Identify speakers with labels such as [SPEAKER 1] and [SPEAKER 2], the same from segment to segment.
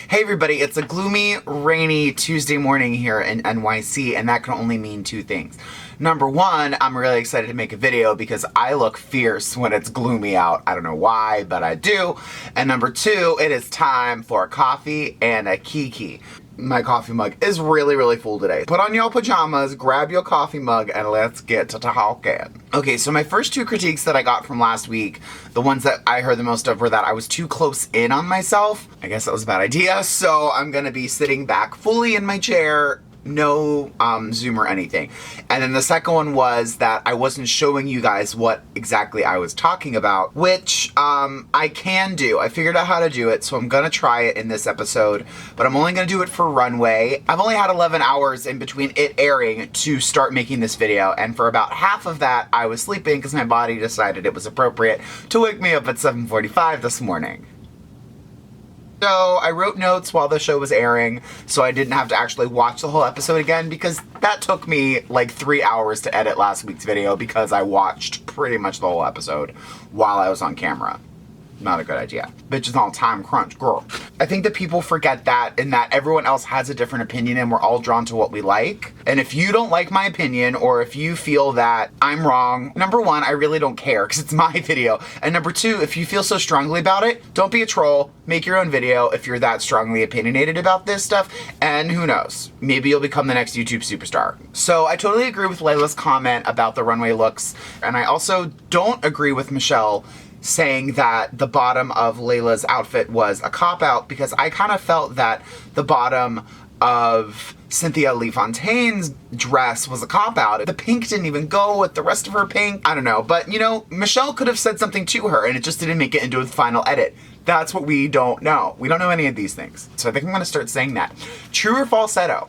[SPEAKER 1] Hey everybody, it's a gloomy, rainy Tuesday morning here in NYC, and that can only mean two things. Number one, I'm really excited to make a video because I look fierce when it's gloomy out. I don't know why, but I do. And number two, it is time for a coffee and a Kiki. My coffee mug is really, really full today. Put on your pajamas, grab your coffee mug, and let's get to talking. Okay, so my first two critiques that I got from last week, the ones that I heard the most of were that I was too close in on myself. I guess that was a bad idea, so I'm gonna be sitting back fully in my chair, no zoom or anything. And then the second one was that I wasn't showing you guys what exactly I was talking about, which I can do. I figured out how to do it, so I'm gonna try it in this episode, but I'm only gonna do it for Runway. I've only had 11 hours in between it airing to start making this video, and for about half of that I was sleeping because my body decided it was appropriate to wake me up at 7:45 this morning. So I wrote notes while the show was airing, so I didn't have to actually watch the whole episode again, because that took me like 3 hours to edit last week's video because I watched pretty much the whole episode while I was on camera. Not a good idea. Bitch is on time crunch, girl. I think that people forget that, in that everyone else has a different opinion and we're all drawn to what we like. And if you don't like my opinion, or if you feel that I'm wrong, number one, I really don't care because it's my video. And number two, if you feel so strongly about it, don't be a troll. Make your own video if you're that strongly opinionated about this stuff. And who knows, maybe you'll become the next YouTube superstar. So I totally agree with Layla's comment about the runway looks. And I also don't agree with Michelle saying that the bottom of Layla's outfit was a cop-out, because I kind of felt that the bottom of Cynthia Lee Fontaine's dress was a cop-out. The pink didn't even go with the rest of her pink. I don't know, but you know, Michelle could have said something to her and it just didn't make it into a final edit. That's what we don't know. We don't know any of these things. So I think I'm gonna start saying that. True or falsetto?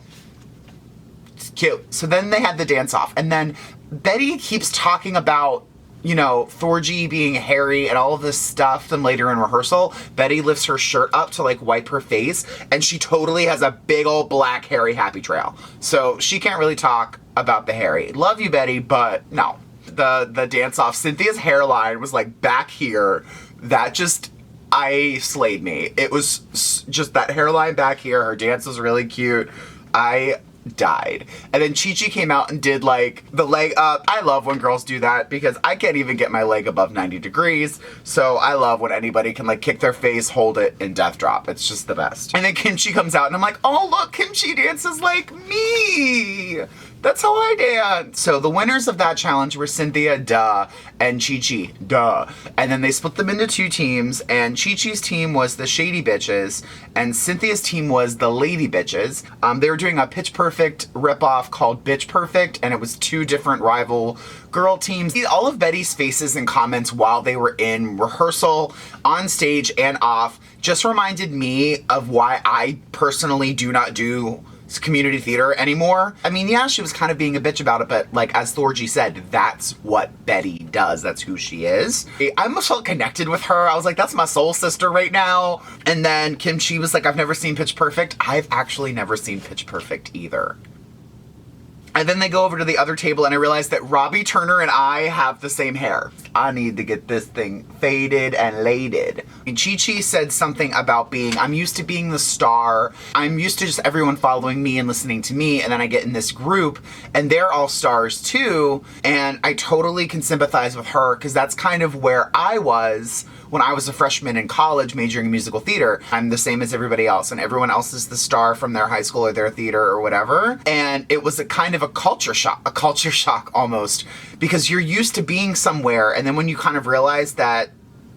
[SPEAKER 1] It's cute. So then they had the dance-off, and then Betty keeps talking about, you know, Thorgy being hairy and all of this stuff. Then later in rehearsal, Betty lifts her shirt up to like wipe her face, and she totally has a big old black hairy happy trail. So she can't really talk about the hairy. Love you, Betty, but no. The dance-off, Cynthia's hairline was like back here. That just, I slayed me. It was just that hairline back here. Her dance was really cute. I died. And then Chi-Chi came out and did like the leg up. I love when girls do that because I can't even get my leg above 90 degrees. So I love when anybody can like kick their face, hold it, and death drop. It's just the best. And then Kimchi comes out and I'm like, oh look, Kimchi dances like me. That's how I dance. So the winners of that challenge were Cynthia, duh, and Chi-Chi, duh. And then they split them into two teams, and Chi-Chi's team was the Shady Bitches, and Cynthia's team was the Lady Bitches. They were doing a Pitch Perfect ripoff called Bitch Perfect, and it was two different rival girl teams. All of Betty's faces and comments while they were in rehearsal, on stage, and off just reminded me of why I personally do not do community theater anymore. I mean, yeah, she was kind of being a bitch about it, but like, as Thorgy said, that's what Betty does. That's who she is. I almost felt connected with her. I was like, that's my soul sister right now. And then Kimchi was like, I've never seen Pitch Perfect. I've actually never seen Pitch Perfect either. And then they go over to the other table, and I realized that Robbie Turner and I have the same hair. I need to get this thing faded and laded. And Chi-Chi said something about being, I'm used to being the star. I'm used to just everyone following me and listening to me. And then I get in this group and they're all stars too. And I totally can sympathize with her, because that's kind of where I was when I was a freshman in college majoring in musical theater. I'm the same as everybody else, and everyone else is the star from their high school or their theater or whatever. And it was a kind of a culture shock almost, because you're used to being somewhere, and then when you kind of realize that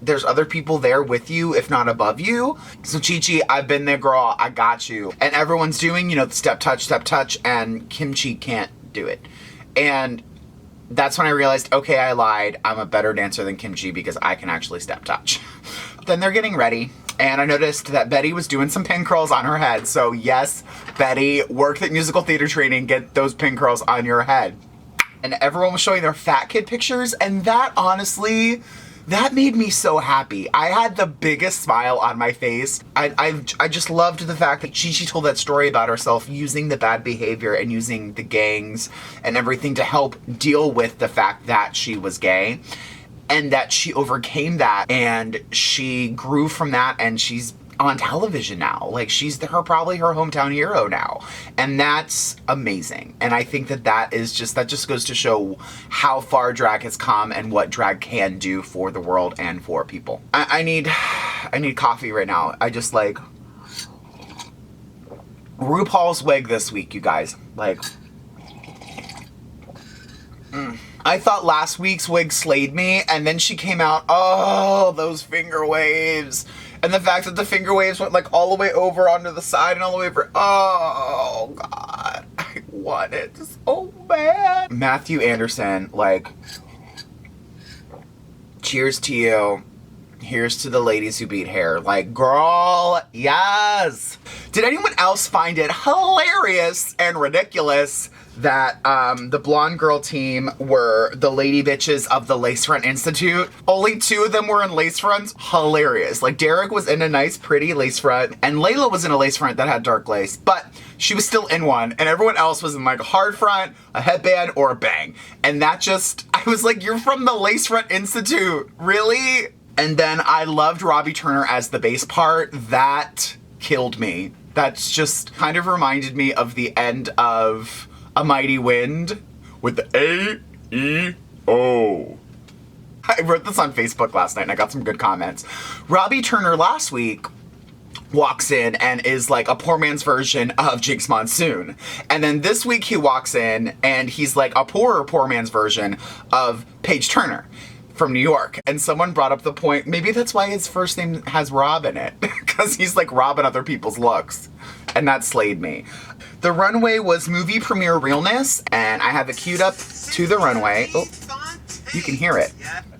[SPEAKER 1] there's other people there with you, if not above you. So Chi-Chi, I've been there, girl, I got you. And everyone's doing, you know, the step touch, and Kimchi can't do it. And that's when I realized, okay, I lied. I'm a better dancer than Kimchi because I can actually step touch. Then they're getting ready, and I noticed that Betty was doing some pin curls on her head. So yes, Betty, work at musical theater training, get those pin curls on your head. And everyone was showing their fat kid pictures, and that honestly, that made me so happy. I had the biggest smile on my face. I just loved the fact that Chi-Chi told that story about herself using the bad behavior and using the gangs and everything to help deal with the fact that she was gay. And that she overcame that, and she grew from that, and she's on television now. Like, she's probably her hometown hero now. And that's amazing. And I think that just goes to show how far drag has come and what drag can do for the world and for people. I need coffee right now. I just like RuPaul's wig this week, you guys. Like, I thought last week's wig slayed me, and then she came out, oh, those finger waves. And the fact that the finger waves went like all the way over onto the side and all the way over, oh God, I want it so bad. Matthew Anderson, like, cheers to you. Here's to the ladies who beat hair. Like, girl, yes. Did anyone else find it hilarious and ridiculous that the blonde girl team were the lady bitches of the Lace Front Institute? Only 2 of them were in lace fronts. Hilarious. Like, Derek was in a nice, pretty lace front, and Layla was in a lace front that had dark lace, but she was still in one, and everyone else was in like a hard front, a headband, or a bang. And that just, I was like, you're from the Lace Front Institute, really? And then I loved Robbie Turner as the bass part. That killed me. That's just kind of reminded me of the end of A Mighty Wind with the A-E-O. I wrote this on Facebook last night and I got some good comments. Robbie Turner last week walks in and is like a poor man's version of Jinx Monsoon. And then this week he walks in and he's like a poor man's version of Paige Turner from New York. And someone brought up the point, maybe that's why his first name has Rob in it, because he's like robbing other people's looks. And that slayed me. The runway was movie premiere realness, and I have it queued up to the runway. Oh, you can hear it.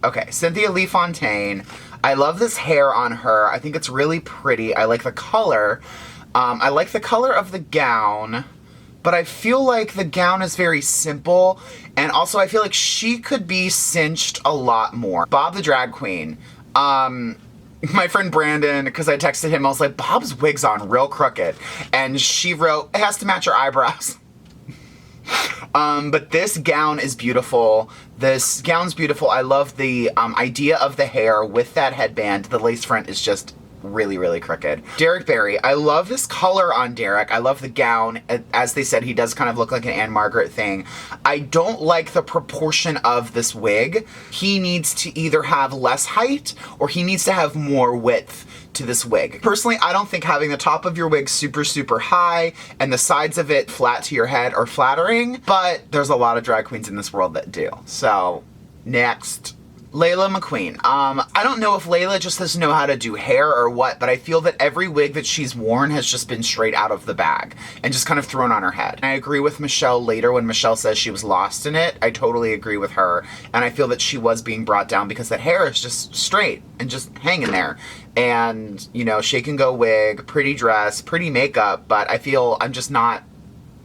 [SPEAKER 1] Okay, Cynthia Lee Fontaine. I love this hair on her. I think it's really pretty. I like the color. I like the color of the gown, but I feel like the gown is very simple, and also I feel like she could be cinched a lot more. Bob the drag queen. My friend Brandon, because I texted him, I was like, Bob's wig's on real crooked. And she wrote, it has to match her eyebrows. But this gown is beautiful. This gown's beautiful. I love the idea of the hair with that headband. The lace front is just really, really crooked. Derek Barry. I love this color on Derek. I love the gown. As they said, he does kind of look like an Anne Margaret thing. I don't like the proportion of this wig. He needs to either have less height or he needs to have more width to this wig. Personally, I don't think having the top of your wig super, super high and the sides of it flat to your head are flattering, but there's a lot of drag queens in this world that do. So, next. Layla McQueen. I don't know if Layla just doesn't know how to do hair or what, but I feel that every wig that she's worn has just been straight out of the bag and just kind of thrown on her head. And I agree with Michelle later when Michelle says she was lost in it. I totally agree with her. And I feel that she was being brought down because that hair is just straight and just hanging there. And, you know, shake and go wig, pretty dress, pretty makeup, but I feel I'm just not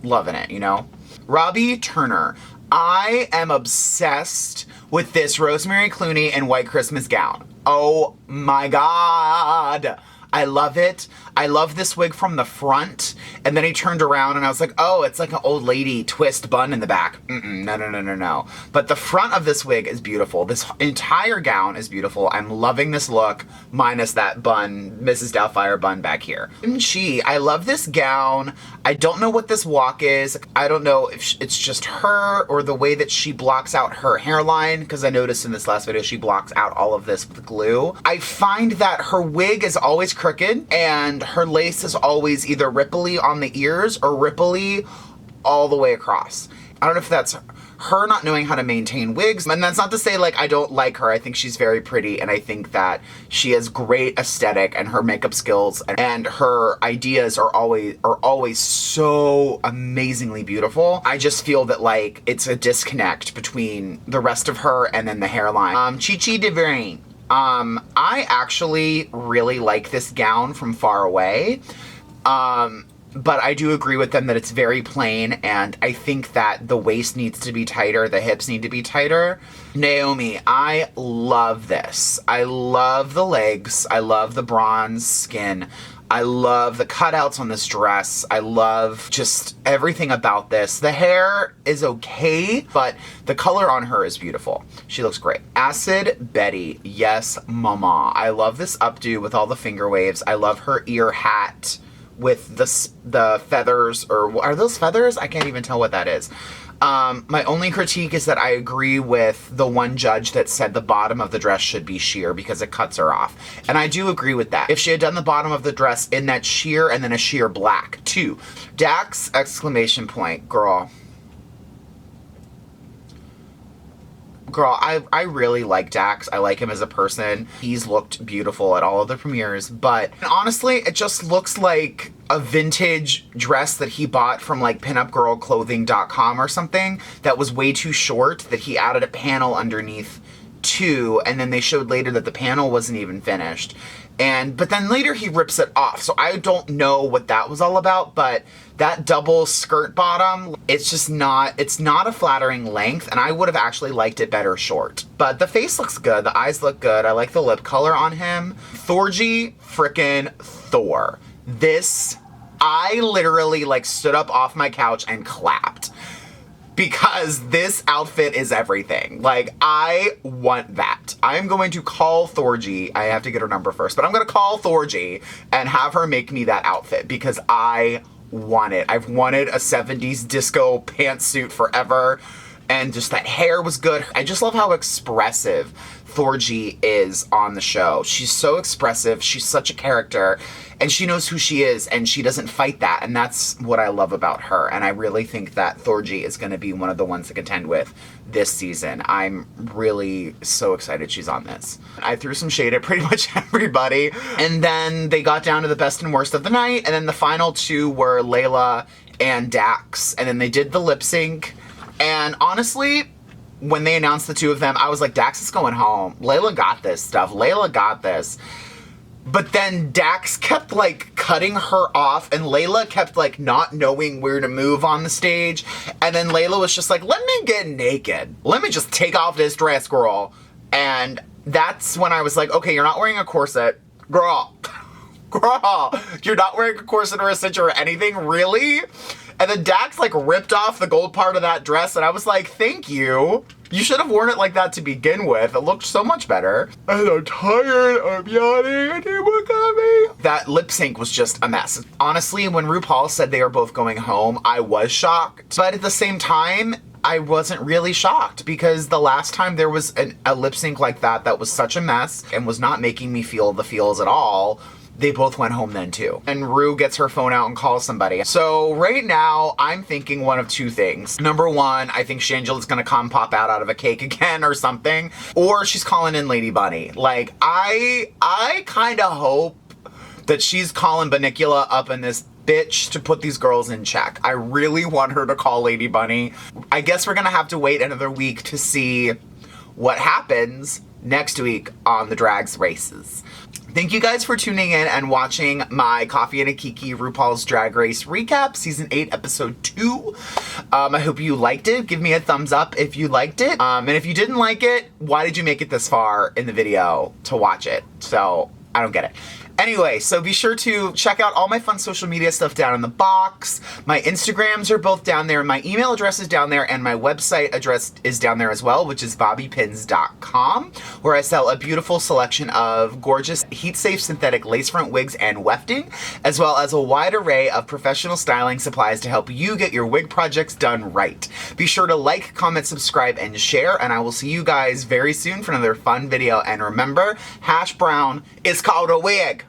[SPEAKER 1] loving it, you know? Robbie Turner. I am obsessed with this Rosemary Clooney and White Christmas gown. Oh my God. I love it. I love this wig from the front. And then he turned around and I was like, oh, it's like an old lady twist bun in the back. No. But the front of this wig is beautiful. This entire gown is beautiful. I'm loving this look, minus that bun, Mrs. Doubtfire bun back here. I love this gown. I don't know what this walk is. I don't know if it's just her or the way that she blocks out her hairline, because I noticed in this last video she blocks out all of this with glue. I find that her wig is always crooked and her lace is always either ripply on the ears or ripply all the way across. I don't know if that's her not knowing how to maintain wigs, and that's not to say like I don't like her. I think she's very pretty and I think that she has great aesthetic and her makeup skills and her ideas are always so amazingly beautiful. I just feel that like it's a disconnect between the rest of her and then the hairline. Chi-Chi DeVering. I actually really like this gown from far away, but I do agree with them that it's very plain, and I think that the waist needs to be tighter, the hips need to be tighter. Naomi, I love this. I love the legs. I love the bronze skin. I love the cutouts on this dress. I love just everything about this. The hair is okay, but the color on her is beautiful. She looks great. Acid Betty, yes, mama. I love this updo with all the finger waves. I love her ear hat with the feathers, or are those feathers? I can't even tell what that is. My only critique is that I agree with the one judge that said the bottom of the dress should be sheer because it cuts her off. And I do agree with that. If she had done the bottom of the dress in that sheer and then a sheer black too. Dax, exclamation point, girl. Girl, I really like Dax. I like him as a person. He's looked beautiful at all of the premieres, but honestly, it just looks like a vintage dress that he bought from like pinupgirlclothing.com or something that was way too short, that he added a panel underneath too, and then they showed later that the panel wasn't even finished. But then later he rips it off. So I don't know what that was all about, but that double skirt bottom, it's not a flattering length, and I would have actually liked it better short. But the face looks good, the eyes look good, I like the lip color on him. Thorgy frickin' Thor. This, I literally like stood up off my couch and clapped. Because this outfit is everything. Like, I want that. I'm going to call Thorgy. I have to get her number first, but I'm going to call Thorgy and have her make me that outfit because I want it. I've wanted a 70s disco pantsuit forever, and just that hair was good. I just love how expressive Thorgy is on the show. She's so expressive. She's such a character, and she knows who she is, and she doesn't fight that, and that's what I love about her. And I really think that Thorgy is going to be one of the ones to contend with this season. I'm really so excited she's on this. I threw some shade at pretty much everybody, and then they got down to the best and worst of the night, and then the final two were Layla and Dax, and then they did the lip sync, and honestly, when they announced the two of them, I was like, Dax is going home. Layla got this stuff. Layla got this. But then Dax kept like cutting her off, and Layla kept like not knowing where to move on the stage. And then Layla was just like, let me get naked. Let me just take off this dress, girl. And that's when I was like, okay, you're not wearing a corset. Girl, you're not wearing a corset or a cinch or anything, really? And then Dax like ripped off the gold part of that dress, and I was like, thank you. You should have worn it like that to begin with. It looked so much better. And I'm tired, I'm yawning, and you look at me. That lip sync was just a mess. Honestly, when RuPaul said they were both going home, I was shocked. But at the same time, I wasn't really shocked, because the last time there was a lip sync like that was such a mess and was not making me feel the feels at all, they both went home then too. And Ru gets her phone out and calls somebody. So right now, I'm thinking one of two things. Number one, I think Shangela's gonna come pop out of a cake again or something. Or she's calling in Lady Bunny. Like, I kinda hope that she's calling Bunnicula up in this bitch to put these girls in check. I really want her to call Lady Bunny. I guess we're gonna have to wait another week to see what happens next week on the Drags Races. Thank you guys for tuning in and watching my Coffee and a Kiki RuPaul's Drag Race recap, Season 8, Episode 2. I hope you liked it. Give me a thumbs up if you liked it. And if you didn't like it, why did you make it this far in the video to watch it? So, I don't get it. Anyway, so be sure to check out all my fun social media stuff down in the box. My Instagrams are both down there, my email address is down there, and my website address is down there as well, which is bobbypins.com, where I sell a beautiful selection of gorgeous heat-safe synthetic lace front wigs and wefting, as well as a wide array of professional styling supplies to help you get your wig projects done right. Be sure to like, comment, subscribe, and share, and I will see you guys very soon for another fun video. And remember, hash brown is called a wig.